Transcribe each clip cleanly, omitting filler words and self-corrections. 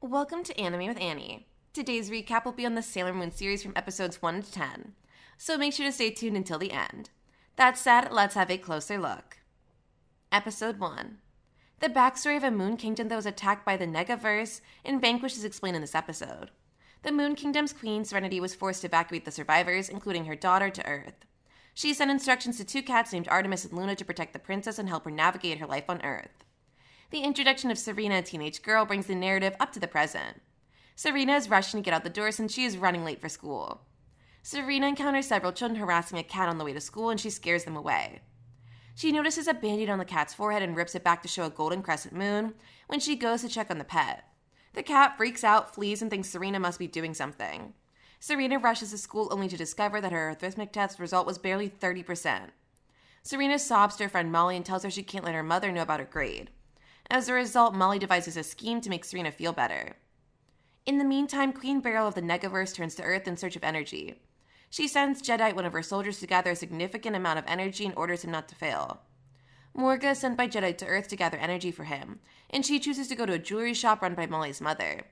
Welcome to Anime with Annie. Today's recap will be on the Sailor Moon series from episodes 1 to 10, so make sure to stay tuned until the end. That said, let's have a closer look. Episode 1. The backstory of a Moon Kingdom that was attacked by the Negaverse and vanquished is explained in this episode. The Moon Kingdom's queen, Serenity, was forced to evacuate the survivors, including her daughter, to Earth. She sent instructions to two cats named Artemis and Luna to protect the princess and help her navigate her life on Earth. The introduction of Serena, a teenage girl, brings the narrative up to the present. Serena is rushing to get out the door since she is running late for school. Serena encounters several children harassing a cat on the way to school and she scares them away. She notices a band-aid on the cat's forehead and rips it back to show a golden crescent moon when she goes to check on the pet. The cat freaks out, flees, and thinks Serena must be doing something. Serena rushes to school only to discover that her arithmetic test result was barely 30%. Serena sobs to her friend Molly and tells her she can't let her mother know about her grade. As a result, Molly devises a scheme to make Serena feel better. In the meantime, Queen Beryl of the Negaverse turns to Earth in search of energy. She sends Jadeite, one of her soldiers, to gather a significant amount of energy and orders him not to fail. Morga is sent by Jadeite to Earth to gather energy for him, and she chooses to go to a jewelry shop run by Molly's mother,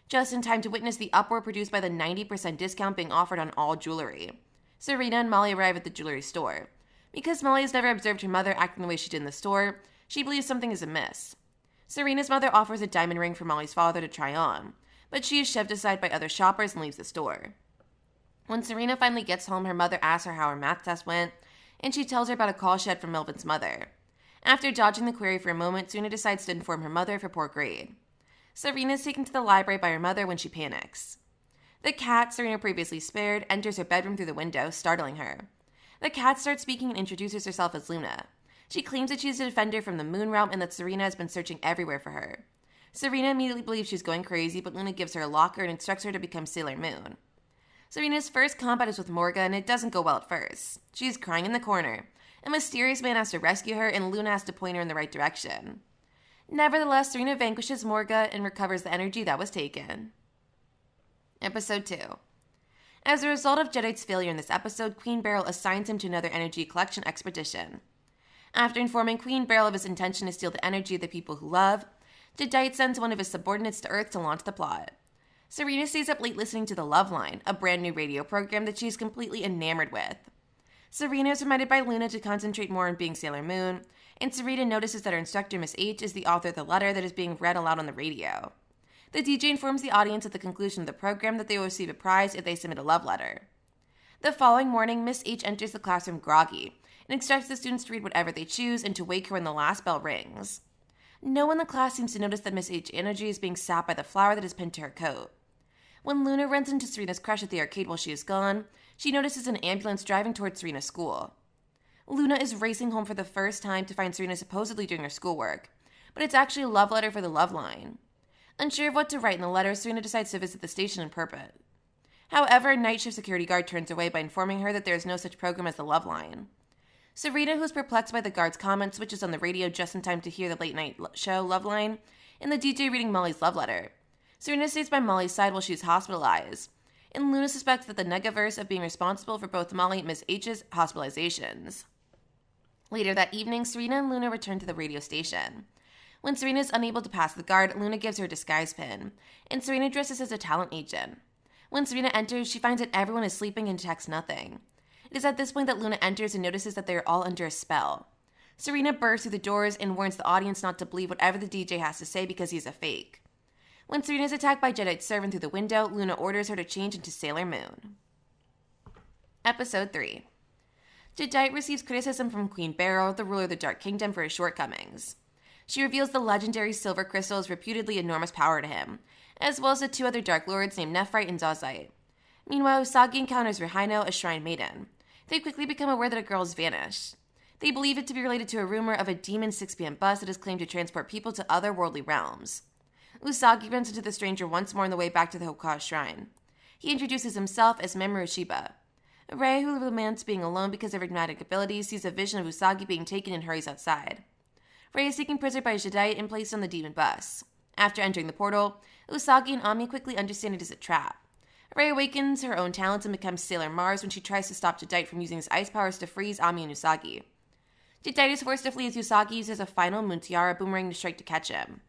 just in time to witness the uproar produced by the 90% discount being offered on all jewelry. Serena and Molly arrive at the jewelry store. Because Molly has never observed her mother acting the way she did in the store, she believes something is amiss. Serena's mother offers a diamond ring for Molly's father to try on, but she is shoved aside by other shoppers and leaves the store. When Serena finally gets home, her mother asks her how her math test went, and she tells her about a call she had from Melvin's mother. After dodging the query for a moment, Serena decides to inform her mother of her poor grade. Serena is taken to the library by her mother when she panics. The cat, Serena previously spared, enters her bedroom through the window, startling her. The cat starts speaking and introduces herself as Luna. She claims that she is a defender from the Moon Realm and that Serena has been searching everywhere for her. Serena immediately believes she's going crazy, but Luna gives her a locker and instructs her to become Sailor Moon. Serena's first combat is with Morga, and it doesn't go well at first. She is crying in the corner. A mysterious man has to rescue her, and Luna has to point her in the right direction. Nevertheless, Serena vanquishes Morga and recovers the energy that was taken. Episode 2. As a result of Jadeite's failure in this episode, Queen Beryl assigns him to another energy collection expedition. After informing Queen Beryl of his intention to steal the energy of the people who love, Jadeite sends one of his subordinates to Earth to launch the plot. Serena stays up late listening to the Love Line, a brand new radio program that she is completely enamored with. Serena is reminded by Luna to concentrate more on being Sailor Moon, and Serena notices that her instructor, Miss H, is the author of the letter that is being read aloud on the radio. The DJ informs the audience at the conclusion of the program that they will receive a prize if they submit a love letter. The following morning, Miss H enters the classroom groggy, and instructs the students to read whatever they choose and to wake her when the last bell rings. No one in the class seems to notice that Miss H's energy is being sapped by the flower that is pinned to her coat. When Luna runs into Serena's crush at the arcade while she is gone, she notices an ambulance driving towards Serena's school. Luna is racing home for the first time to find Serena supposedly doing her schoolwork, but it's actually a love letter for the Love Line. Unsure of what to write in the letter, Serena decides to visit the station in Purport. However, a night shift security guard turns away by informing her that there is no such program as the Love Line. Serena, who is perplexed by the guard's comments, switches on the radio just in time to hear the late-night show Love Line and the DJ reading Molly's love letter. Serena stays by Molly's side while she is hospitalized, and Luna suspects that the Negaverse of being responsible for both Molly and Miss H's hospitalizations. Later that evening, Serena and Luna return to the radio station. When Serena is unable to pass the guard, Luna gives her a disguise pin, and Serena dresses as a talent agent. When Serena enters, she finds that everyone is sleeping and detects nothing. It is at this point that Luna enters and notices that they are all under a spell. Serena bursts through the doors and warns the audience not to believe whatever the DJ has to say because he is a fake. When Serena is attacked by Jadeite's servant through the window, Luna orders her to change into Sailor Moon. Episode 3. Jadeite receives criticism from Queen Beryl, the ruler of the Dark Kingdom, for his shortcomings. She reveals the legendary silver crystal is reputedly enormous power to him, as well as the two other Dark Lords named Nephrite and Zazite. Meanwhile, Usagi encounters Rehaino, a shrine maiden. They quickly become aware that a girl has vanished. They believe it to be related to a rumor of a demon 6 p.m. bus that is claimed to transport people to otherworldly realms. Usagi runs into the stranger once more on the way back to the Hokawa shrine. He introduces himself as Mamoru Shiba. Rei, who laments being alone because of her dramatic abilities, sees a vision of Usagi being taken and hurries outside. Rei is taken prisoner by Jadeite and placed on the demon bus. After entering the portal, Usagi and Ami quickly understand it is a trap. Rei awakens her own talents and becomes Sailor Mars when she tries to stop Jadeite from using his ice powers to freeze Ami and Usagi. Jadeite is forced to flee as Usagi uses a final Moon Tiara boomerang to strike to catch him.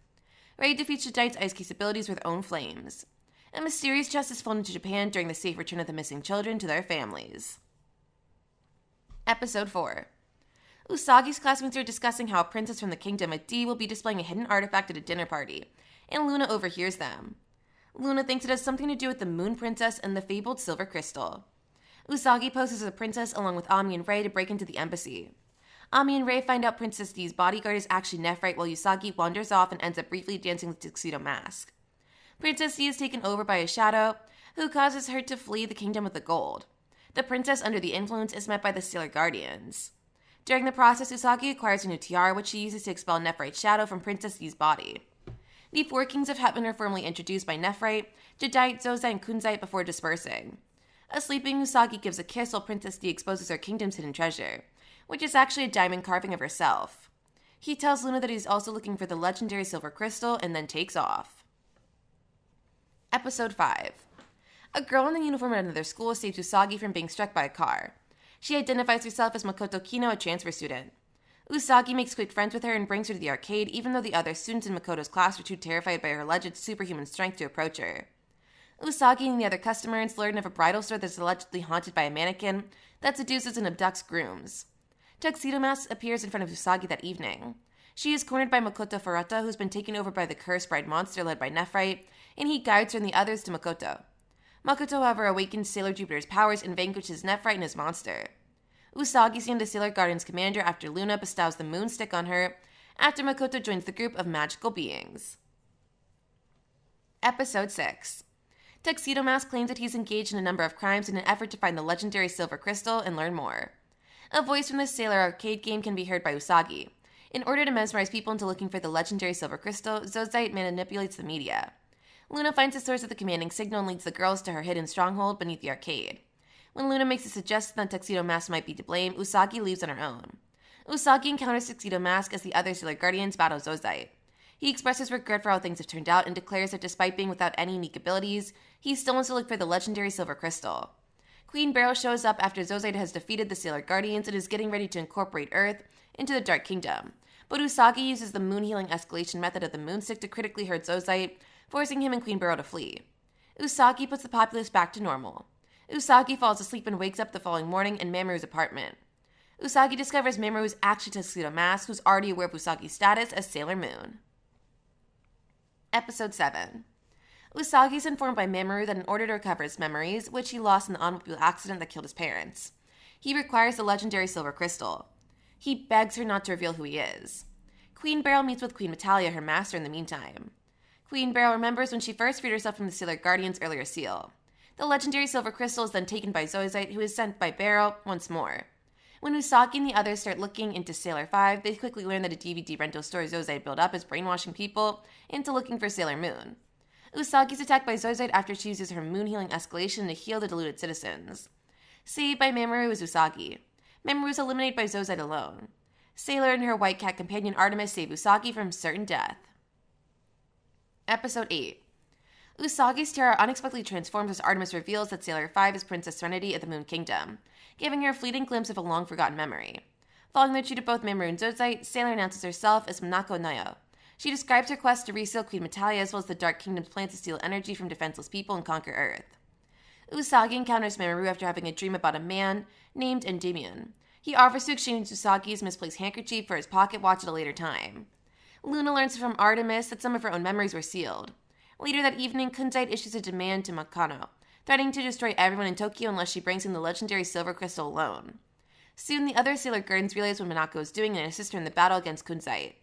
ready to defeat Jadite's ice case abilities with her own flames. A mysterious chest is flown into Japan during the safe return of the missing children to their families. Episode 4. Usagi's classmates are discussing how a princess from the kingdom of D will be displaying a hidden artifact at a dinner party, and Luna overhears them. Luna thinks it has something to do with the Moon Princess and the fabled Silver Crystal. Usagi poses as a princess along with Ami and Rei to break into the embassy. Ami and Rei find out Princess D's bodyguard is actually Nephrite while Usagi wanders off and ends up briefly dancing with Tuxedo Mask. Princess D is taken over by a shadow, who causes her to flee the kingdom of the gold. The princess under the influence is met by the Sailor Guardians. During the process, Usagi acquires a new tiara which she uses to expel Nephrite's shadow from Princess D's body. The four kings of heaven are formally introduced by Nephrite, Jadite, Zozai, and Kunzite before dispersing. A sleeping Usagi gives a kiss while Princess D exposes her kingdom's hidden treasure, which is actually a diamond carving of herself. He tells Luna that he's also looking for the legendary Silver Crystal and then takes off. Episode 5. A girl in the uniform at another school saves Usagi from being struck by a car. She identifies herself as Makoto Kino, a transfer student. Usagi makes quick friends with her and brings her to the arcade, even though the other students in Makoto's class were too terrified by her alleged superhuman strength to approach her. Usagi and the other customers learn of a bridal store that's allegedly haunted by a mannequin that seduces and abducts grooms. Tuxedo Mask appears in front of Usagi that evening. She is cornered by Makoto Furuta, who's been taken over by the cursed bride monster led by Nephrite, and he guides her and the others to Makoto. Makoto, however, awakens Sailor Jupiter's powers and vanquishes Nephrite and his monster. Usagi is named the Sailor Guardian's commander after Luna bestows the moon stick on her, after Makoto joins the group of magical beings. Episode 6. Tuxedo Mask claims that he's engaged in a number of crimes in an effort to find the legendary Silver Crystal and learn more. A voice from the Sailor arcade game can be heard by Usagi. In order to mesmerize people into looking for the legendary Silver Crystal, Zozite manipulates the media. Luna finds the source of the commanding signal and leads the girls to her hidden stronghold beneath the arcade. When Luna makes a suggestion that Tuxedo Mask might be to blame, Usagi leaves on her own. Usagi encounters Tuxedo Mask as the other Sailor Guardians battle Zozite. He expresses regret for how things have turned out and declares that despite being without any unique abilities, he still wants to look for the legendary Silver Crystal. Queen Beryl shows up after Zozite has defeated the Sailor Guardians and is getting ready to incorporate Earth into the Dark Kingdom. But Usagi uses the moon healing escalation method of the moonstick to critically hurt Zozite, forcing him and Queen Beryl to flee. Usagi puts the populace back to normal. Usagi falls asleep and wakes up the following morning in Mamoru's apartment. Usagi discovers Mamoru is actually Tuxedo Mask, who's already aware of Usagi's status as Sailor Moon. Episode 7. Usagi is informed by Mamoru that in order to recover his memories, which he lost in the automobile accident that killed his parents, he requires the legendary Silver Crystal. He begs her not to reveal who he is. Queen Beryl meets with Queen Metalia, her master, in the meantime. Queen Beryl remembers when she first freed herself from the Sailor Guardian's earlier seal. The legendary Silver Crystal is then taken by Zozite, who is sent by Beryl once more. When Usagi and the others start looking into Sailor 5, they quickly learn that a DVD rental store Zozite built up is brainwashing people into looking for Sailor Moon. Usagi is attacked by Zozite after she uses her moon healing escalation to heal the deluded citizens. Saved by Mamoru is Usagi. Mamoru is eliminated by Zozite alone. Sailor and her white cat companion Artemis save Usagi from certain death. Episode 8. Usagi's tiara unexpectedly transforms as Artemis reveals that Sailor 5 is Princess Serenity of the Moon Kingdom, giving her a fleeting glimpse of a long-forgotten memory. Following the retreat of both Mamoru and Zozite, Sailor announces herself as Minako Noyo. She describes her quest to reseal Queen Metalia as well as the Dark Kingdom's plan to steal energy from defenseless people and conquer Earth. Usagi encounters Mamoru after having a dream about a man named Endymion. He offers to exchange Usagi's misplaced handkerchief for his pocket watch at a later time. Luna learns from Artemis that some of her own memories were sealed. Later that evening, Kunzite issues a demand to Makano, threatening to destroy everyone in Tokyo unless she brings him the legendary Silver Crystal alone. Soon, the other Sailor Guardians realize what Minako is doing and assist her in the battle against Kunzite.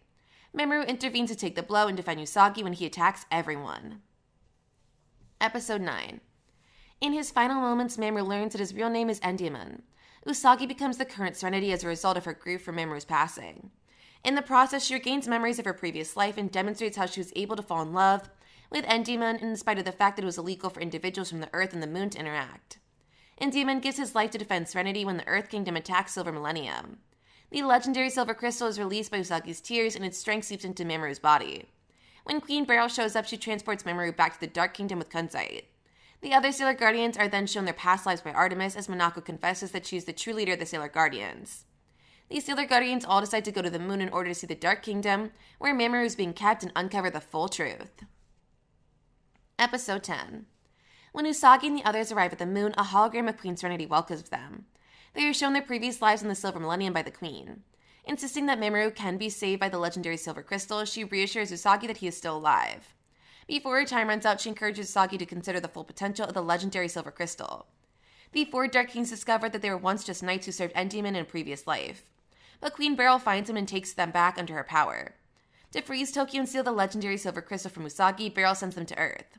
Mamoru intervenes to take the blow and defend Usagi when he attacks everyone. Episode 9. In his final moments, Mamoru learns that his real name is Endymion. Usagi becomes the current Serenity as a result of her grief for Mamoru's passing. In the process, she regains memories of her previous life and demonstrates how she was able to fall in love with Endymion in spite of the fact that it was illegal for individuals from the Earth and the Moon to interact. Endymion gives his life to defend Serenity when the Earth Kingdom attacks Silver Millennium. The legendary Silver Crystal is released by Usagi's tears and its strength seeps into Mamoru's body. When Queen Beryl shows up, she transports Mamoru back to the Dark Kingdom with Kunzite. The other Sailor Guardians are then shown their past lives by Artemis as Minako confesses that she is the true leader of the Sailor Guardians. The Sailor Guardians all decide to go to the moon in order to see the Dark Kingdom, where Mamoru is being kept, and uncover the full truth. Episode 10. When Usagi and the others arrive at the moon, a hologram of Queen Serenity welcomes them. They are shown their previous lives in the Silver Millennium by the Queen. Insisting that Mamoru can be saved by the legendary Silver Crystal, she reassures Usagi that he is still alive. Before her time runs out, she encourages Usagi to consider the full potential of the legendary Silver Crystal. The four Dark Kings discovered that they were once just knights who served Endymion in a previous life. But Queen Beryl finds them and takes them back under her power. To freeze Tokyo and steal the legendary Silver Crystal from Usagi, Beryl sends them to Earth.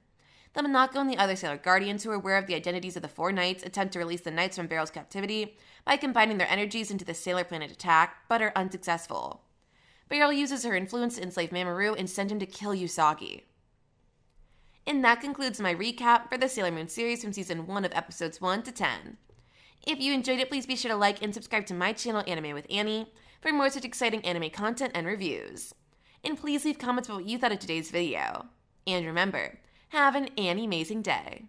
The Monako and the other Sailor Guardians, who are aware of the identities of the four knights, attempt to release the knights from Beryl's captivity by combining their energies into the Sailor Planet attack, but are unsuccessful. Beryl uses her influence to enslave Mamoru and send him to kill Usagi. And that concludes my recap for the Sailor Moon series from Season 1 of Episodes 1 to 10. If you enjoyed it, please be sure to like and subscribe to my channel, Anime with Annie, for more such exciting anime content and reviews. And please leave comments about what you thought of today's video. And remember, have an Annie-mazing day.